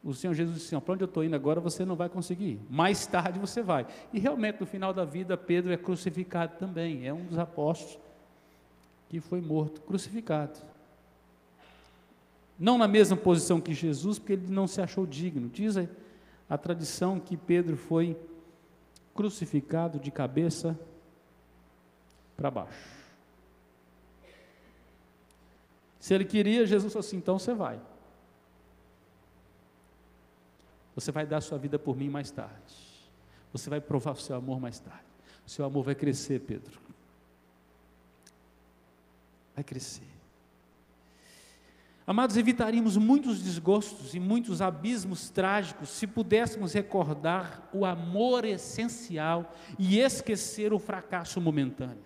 O Senhor Jesus disse assim, para onde eu estou indo agora você não vai conseguir ir. Mais tarde você vai. E realmente no final da vida Pedro é crucificado também. É um dos apóstolos que foi morto, crucificado. Não na mesma posição que Jesus, porque ele não se achou digno. Diz a tradição que Pedro foi crucificado de cabeça para baixo. Se ele queria, Jesus falou assim, então você vai. Você vai dar sua vida por mim mais tarde. Você vai provar o seu amor mais tarde. O seu amor vai crescer, Pedro. Vai crescer. Amados, evitaríamos muitos desgostos e muitos abismos trágicos se pudéssemos recordar o amor essencial e esquecer o fracasso momentâneo.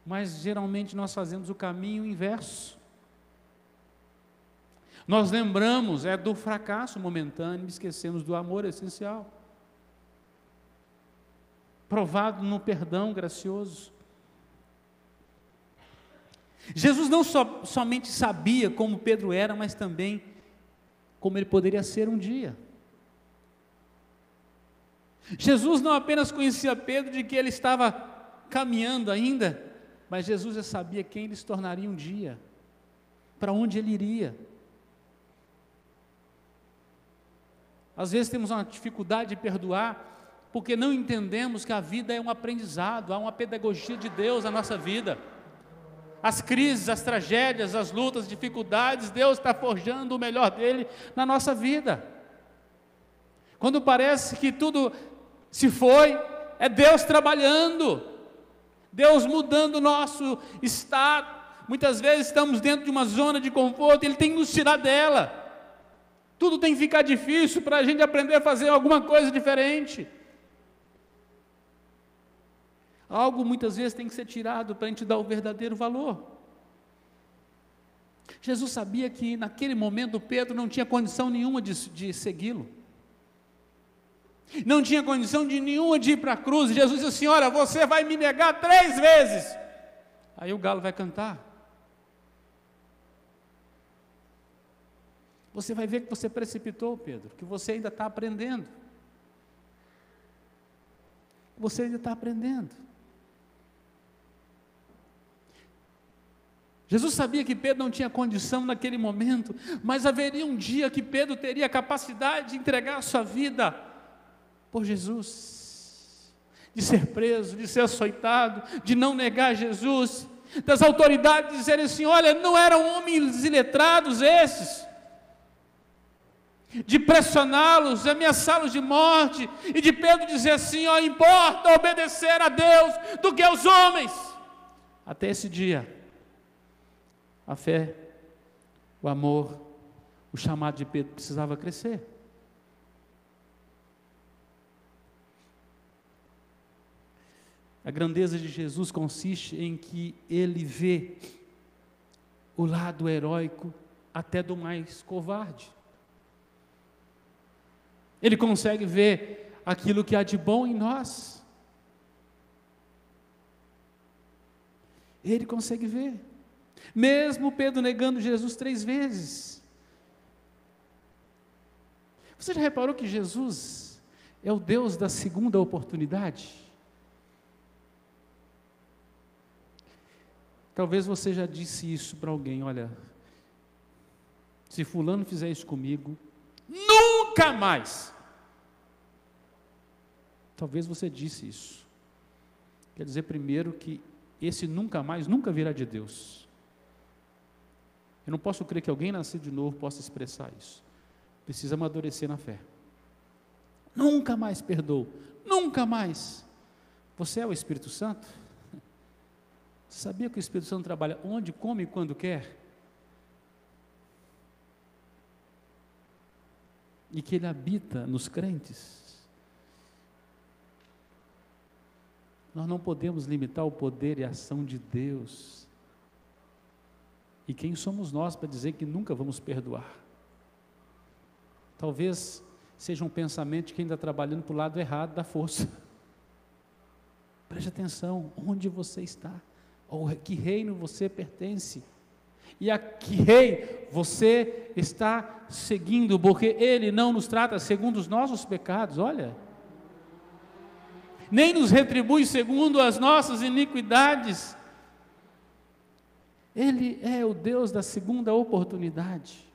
Mas geralmente nós fazemos o caminho inverso. Nós lembramos do fracasso momentâneo e esquecemos do amor essencial, provado no perdão gracioso. Jesus não somente sabia como Pedro era, mas também como ele poderia ser um dia. Jesus não apenas conhecia Pedro de que ele estava caminhando ainda, mas Jesus já sabia quem ele se tornaria um dia, para onde ele iria. Às vezes temos uma dificuldade de perdoar, porque não entendemos que a vida é um aprendizado, há uma pedagogia de Deus na nossa vida. As crises, as tragédias, as lutas, as dificuldades, Deus está forjando o melhor dele na nossa vida. Quando parece que tudo se foi, é Deus trabalhando, Deus mudando o nosso estado. Muitas vezes estamos dentro de uma zona de conforto, Ele tem que nos tirar dela. Tudo tem que ficar difícil para a gente aprender a fazer alguma coisa diferente. Algo muitas vezes tem que ser tirado para a gente dar o verdadeiro valor. Jesus sabia que naquele momento Pedro não tinha condição nenhuma de segui-lo. Não tinha condição nenhuma de ir para a cruz. Jesus disse assim, olha, você vai me negar 3 vezes. Aí o galo vai cantar. Você vai ver que você precipitou, Pedro, que você ainda está aprendendo. Você ainda está aprendendo. Jesus sabia que Pedro não tinha condição naquele momento, mas haveria um dia que Pedro teria a capacidade de entregar a sua vida por Jesus, de ser preso, de ser açoitado, de não negar Jesus, das autoridades dizerem assim, olha, não eram homens iletrados esses, de pressioná-los, de ameaçá-los de morte, e de Pedro dizer assim, ó, importa obedecer a Deus do que aos homens. Até esse dia, a fé, o amor, o chamado de Pedro precisava crescer. A grandeza de Jesus consiste em que Ele vê o lado heróico até do mais covarde. Ele consegue ver aquilo que há de bom em nós. Ele consegue ver. Mesmo Pedro negando Jesus 3 vezes. Você já reparou que Jesus é o Deus da segunda oportunidade? Talvez você já disse isso para alguém, olha, se fulano fizer isso comigo, nunca mais. Talvez você disse isso. Quer dizer primeiro que esse nunca mais, nunca virá de Deus. Eu não posso crer que alguém nascido de novo possa expressar isso. Precisa amadurecer na fé. Nunca mais perdoo, nunca mais. Você é o Espírito Santo? Você sabia que o Espírito Santo trabalha onde, como e quando quer? E que ele habita nos crentes? Nós não podemos limitar o poder e a ação de Deus. E quem somos nós para dizer que nunca vamos perdoar? Talvez seja um pensamento de quem está trabalhando para o lado errado da força. Preste atenção, onde você está, ou que reino você pertence, e a que rei você está seguindo, porque ele não nos trata segundo os nossos pecados, olha, nem nos retribui segundo as nossas iniquidades. Ele é o Deus da segunda oportunidade.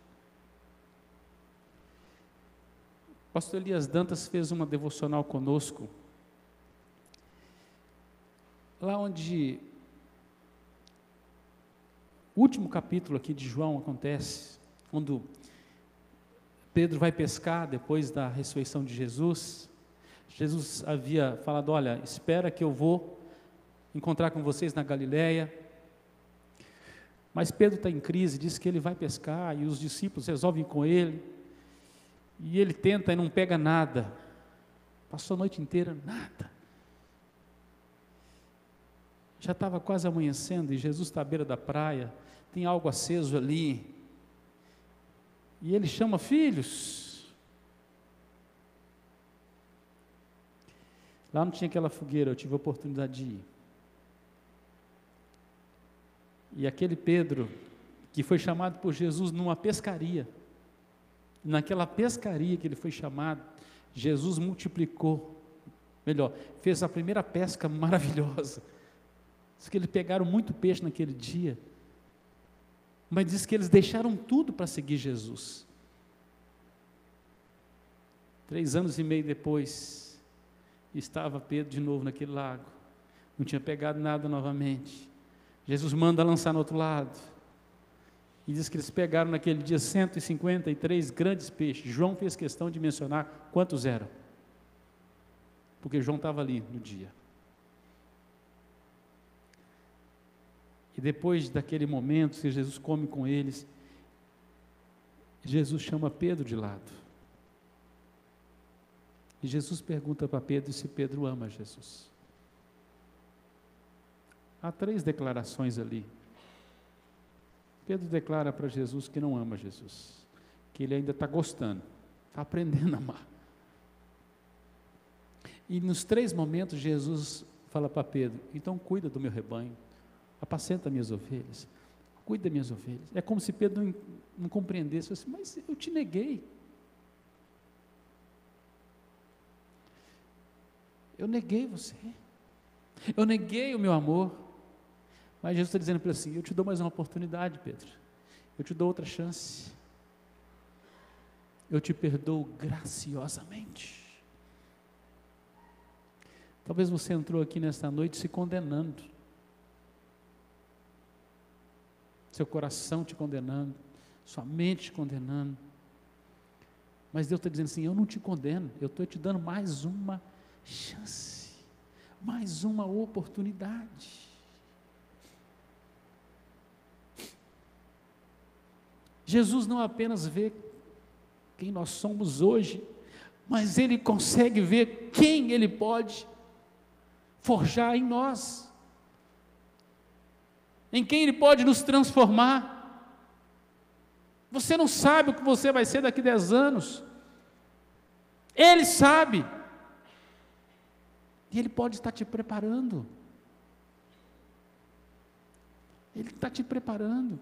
O pastor Elias Dantas fez uma devocional conosco, lá onde o último capítulo aqui de João acontece, quando Pedro vai pescar depois da ressurreição de Jesus. Jesus havia falado: olha, espera que eu vou encontrar com vocês na Galileia. Mas Pedro está em crise, diz que ele vai pescar, e os discípulos resolvem ir com ele, e ele tenta e não pega nada, passou a noite inteira, nada. Já estava quase amanhecendo, e Jesus está à beira da praia, tem algo aceso ali, e ele chama: filhos. Lá não tinha aquela fogueira, eu tive a oportunidade de ir. E aquele Pedro, que foi chamado por Jesus numa pescaria, naquela pescaria que ele foi chamado, Jesus multiplicou, melhor, fez a primeira pesca maravilhosa. Diz que eles pegaram muito peixe naquele dia, mas diz que eles deixaram tudo para seguir Jesus. 3 anos e meio depois, estava Pedro de novo naquele lago, não tinha pegado nada novamente. Jesus manda lançar no outro lado, e diz que eles pegaram naquele dia 153 grandes peixes. João fez questão de mencionar quantos eram, porque João estava ali no dia. E depois daquele momento, que Jesus come com eles, Jesus chama Pedro de lado, e Jesus pergunta para Pedro se Pedro ama Jesus. Há 3 declarações ali. Pedro declara para Jesus que não ama Jesus, que ele ainda está gostando, está aprendendo a amar. E nos 3 momentos Jesus fala para Pedro: então cuida do meu rebanho, apacenta minhas ovelhas, cuida das minhas ovelhas. É como se Pedro não compreendesse, assim: mas eu te neguei, eu neguei você, eu neguei o meu amor. Mas Jesus está dizendo para ele assim: eu te dou mais uma oportunidade, Pedro, eu te dou outra chance, eu te perdoo graciosamente. Talvez você entrou aqui nesta noite se condenando, seu coração te condenando, sua mente te condenando, mas Deus está dizendo assim: eu não te condeno, eu estou te dando mais uma chance, mais uma oportunidade. Jesus não apenas vê quem nós somos hoje, mas Ele consegue ver quem Ele pode forjar em nós, em quem Ele pode nos transformar. Você não sabe o que você vai ser daqui 10 anos, Ele sabe, e Ele pode estar te preparando, Ele está te preparando.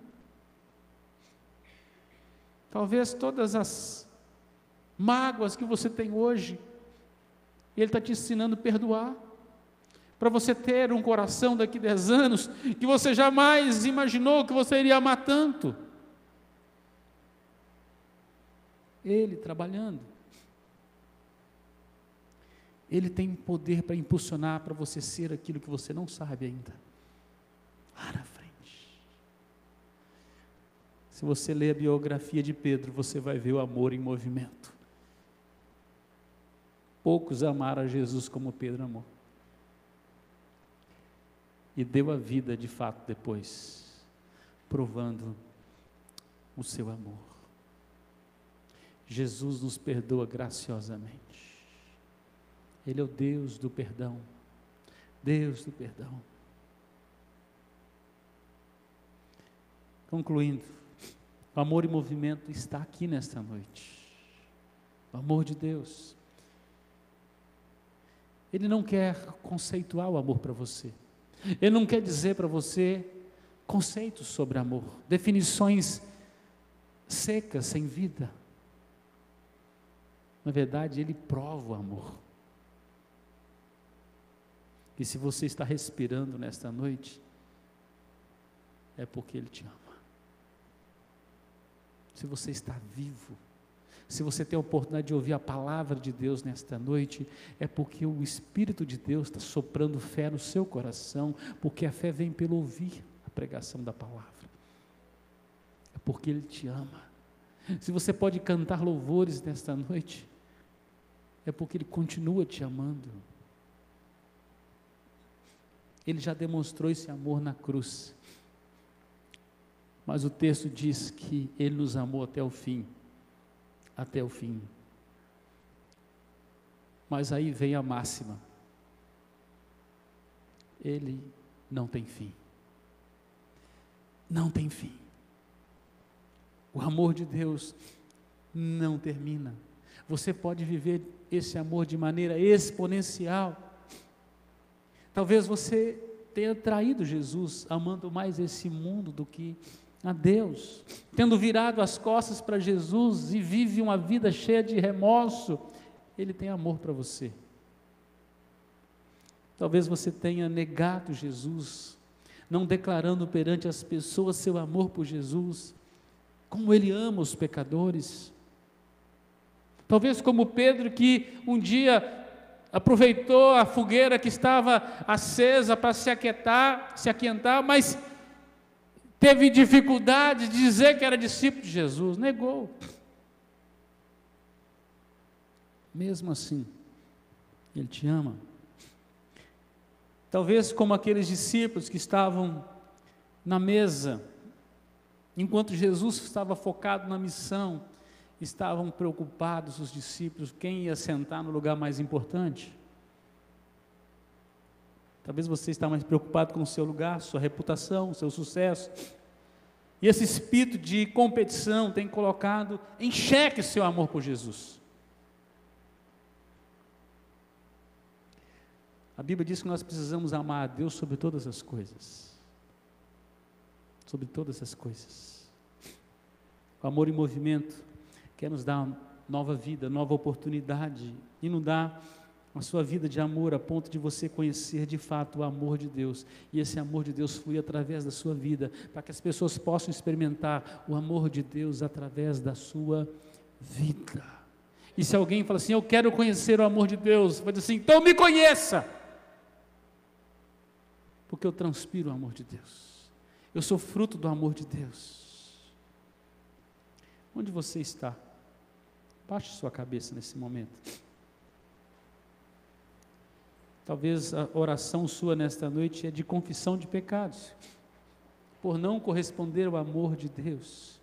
Talvez todas as mágoas que você tem hoje, Ele está te ensinando a perdoar, para você ter um coração daqui 10 anos, que você jamais imaginou que você iria amar tanto. Ele trabalhando, Ele tem poder para impulsionar, para você ser aquilo que você não sabe ainda. Se você ler a biografia de Pedro, você vai ver o amor em movimento. Poucos amaram a Jesus como Pedro amou. E deu a vida de fato depois, provando o seu amor. Jesus nos perdoa graciosamente. Ele é o Deus do perdão. Deus do perdão. Concluindo, o amor em movimento está aqui nesta noite. O amor de Deus. Ele não quer conceituar o amor para você. Ele não quer dizer para você conceitos sobre amor, definições secas, sem vida. Na verdade, Ele prova o amor. E se você está respirando nesta noite, é porque Ele te ama. Se você está vivo, se você tem a oportunidade de ouvir a palavra de Deus nesta noite, é porque o Espírito de Deus está soprando fé no seu coração, porque a fé vem pelo ouvir a pregação da palavra. É porque Ele te ama. Se você pode cantar louvores nesta noite, é porque Ele continua te amando. Ele já demonstrou esse amor na cruz. Mas o texto diz que Ele nos amou até o fim. Até o fim. Mas aí vem a máxima. Ele não tem fim. Não tem fim. O amor de Deus não termina. Você pode viver esse amor de maneira exponencial. Talvez você tenha traído Jesus, amando mais esse mundo do que a Deus, tendo virado as costas para Jesus e vive uma vida cheia de remorso. Ele tem amor para você. Talvez você tenha negado Jesus, não declarando perante as pessoas seu amor por Jesus, como Ele ama os pecadores. Talvez como Pedro, que um dia aproveitou a fogueira que estava acesa para se aquentar, mas teve dificuldade de dizer que era discípulo de Jesus, negou. Mesmo assim, Ele te ama. Talvez como aqueles discípulos que estavam na mesa, enquanto Jesus estava focado na missão, estavam preocupados os discípulos, quem ia sentar no lugar mais importante. Talvez você está mais preocupado com o seu lugar, sua reputação, seu sucesso. E esse espírito de competição tem colocado em xeque seu amor por Jesus. A Bíblia diz que nós precisamos amar a Deus sobre todas as coisas. Sobre todas as coisas. O amor em movimento quer nos dar nova vida, nova oportunidade, inundar a sua vida de amor, a ponto de você conhecer de fato o amor de Deus, e esse amor de Deus flui através da sua vida, para que as pessoas possam experimentar o amor de Deus através da sua vida. E se alguém fala assim, eu quero conhecer o amor de Deus, vai dizer assim, então me conheça, porque eu transpiro o amor de Deus, eu sou fruto do amor de Deus. Onde você está? Baixe sua cabeça nesse momento. Talvez a oração sua nesta noite é de confissão de pecados, por não corresponder ao amor de Deus.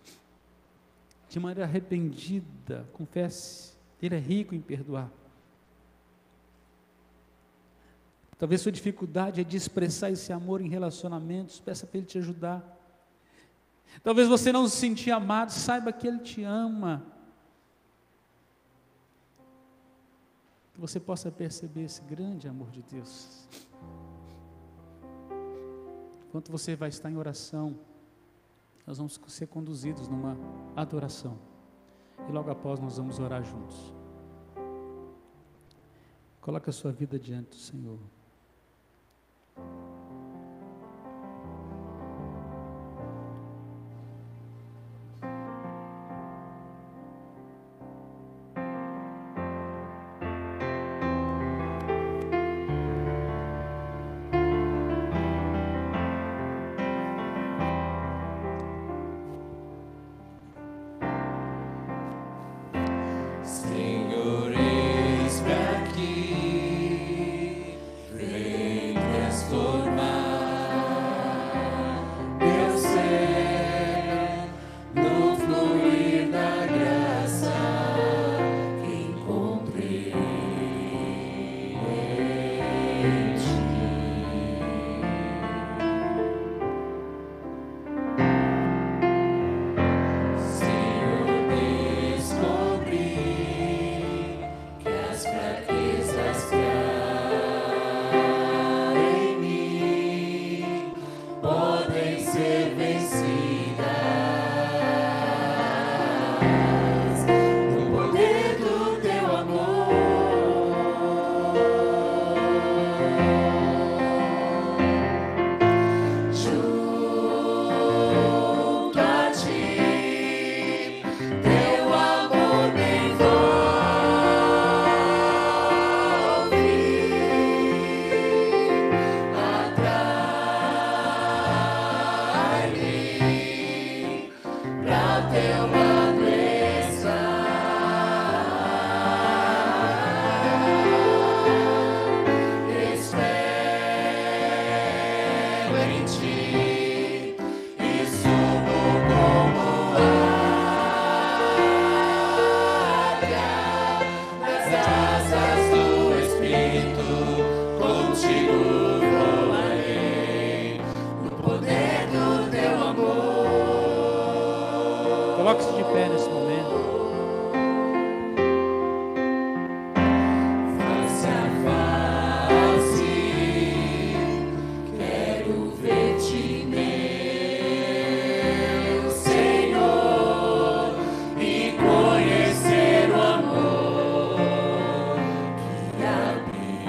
De maneira arrependida, confesse, Ele é rico em perdoar. Talvez sua dificuldade é de expressar esse amor em relacionamentos, peça para Ele te ajudar. Talvez você não se sentir amado, saiba que Ele te ama. Que você possa perceber esse grande amor de Deus. Enquanto você vai estar em oração, nós vamos ser conduzidos numa adoração. E logo após nós vamos orar juntos. Coloque a sua vida diante do Senhor. Coloque-se de pé nesse momento. Face a face, quero ver-te, meu Senhor, e conhecer o amor que habita em mim.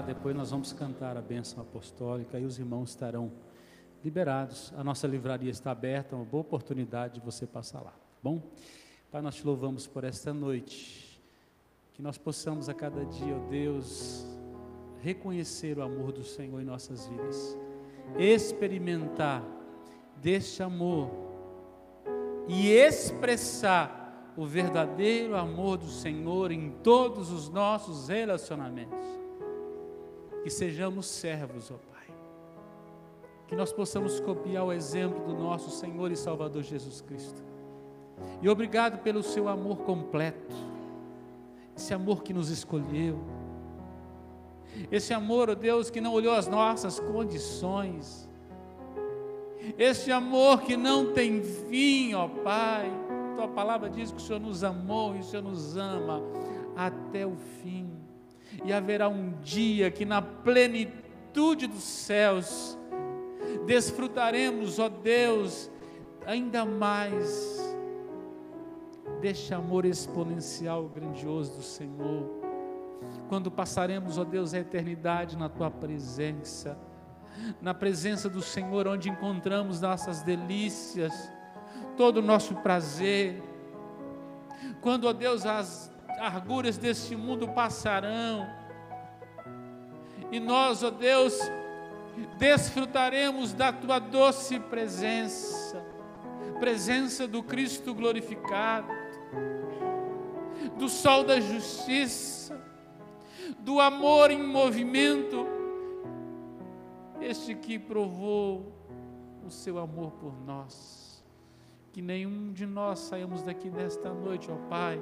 Depois nós vamos cantar a bênção apostólica e os irmãos estarão liberados. A nossa livraria está aberta, uma boa oportunidade de você passar lá, tá bom? Pai, nós te louvamos por esta noite, que nós possamos a cada dia, ó Deus, reconhecer o amor do Senhor em nossas vidas, experimentar deste amor e expressar o verdadeiro amor do Senhor em todos os nossos relacionamentos. Que sejamos servos, ó Pai, que nós possamos copiar o exemplo do nosso Senhor e Salvador Jesus Cristo. E obrigado pelo seu amor completo, esse amor que nos escolheu, esse amor, ó Deus, que não olhou as nossas condições, esse amor que não tem fim, ó Pai. Tua palavra diz que o Senhor nos amou e o Senhor nos ama até o fim. E haverá um dia que na plenitude dos céus desfrutaremos, ó Deus, ainda mais deste amor exponencial, grandioso do Senhor, quando passaremos, ó Deus, a eternidade na Tua presença, na presença do Senhor, onde encontramos nossas delícias, todo o nosso prazer, quando, ó Deus, as arguras deste mundo passarão, e nós, ó Deus, desfrutaremos da Tua doce presença, presença do Cristo glorificado, do sol da justiça, do amor em movimento, este que provou o seu amor por nós. que nenhum de nós saímos daqui nesta noite, ó Pai,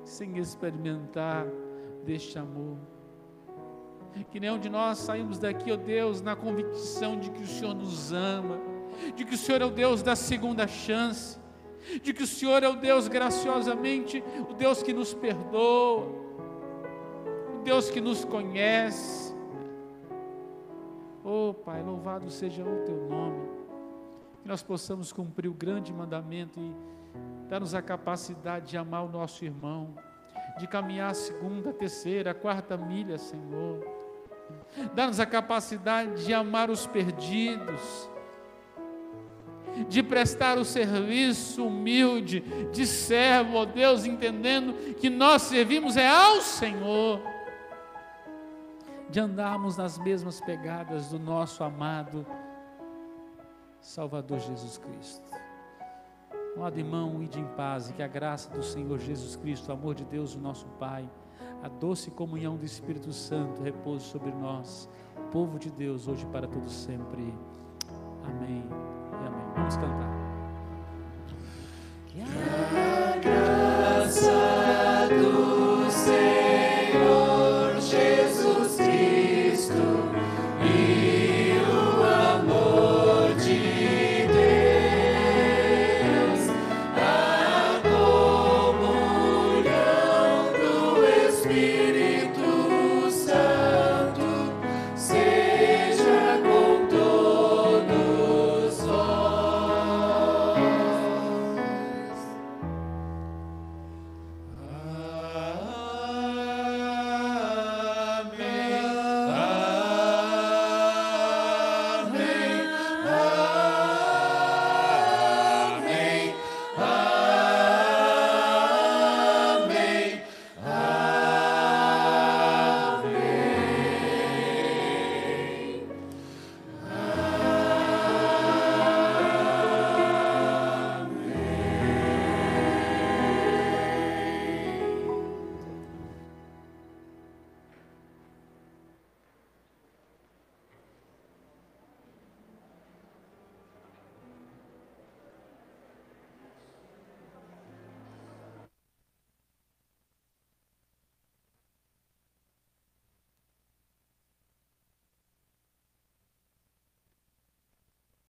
sem experimentar deste amor. Que nenhum de nós saímos daqui, ó Deus, na convicção de que o Senhor nos ama, de que o Senhor é o Deus da segunda chance, de que o Senhor é o Deus graciosamente, o Deus que nos perdoa, o Deus que nos conhece. Oh Pai, louvado seja o Teu nome, que nós possamos cumprir o grande mandamento e dar-nos a capacidade de amar o nosso irmão, de caminhar a segunda, a terceira, a quarta milha, Senhor. Dá-nos a capacidade de amar os perdidos, de prestar o serviço humilde, de servo, ó Deus, entendendo que nós servimos ao Senhor, de andarmos nas mesmas pegadas do nosso amado Salvador Jesus Cristo. Amado irmão, ide em paz, e que a graça do Senhor Jesus Cristo, o amor de Deus, o nosso Pai, a doce comunhão do Espírito Santo repouse sobre nós, povo de Deus, hoje e para todos sempre. Amém e amém. Vamos cantar.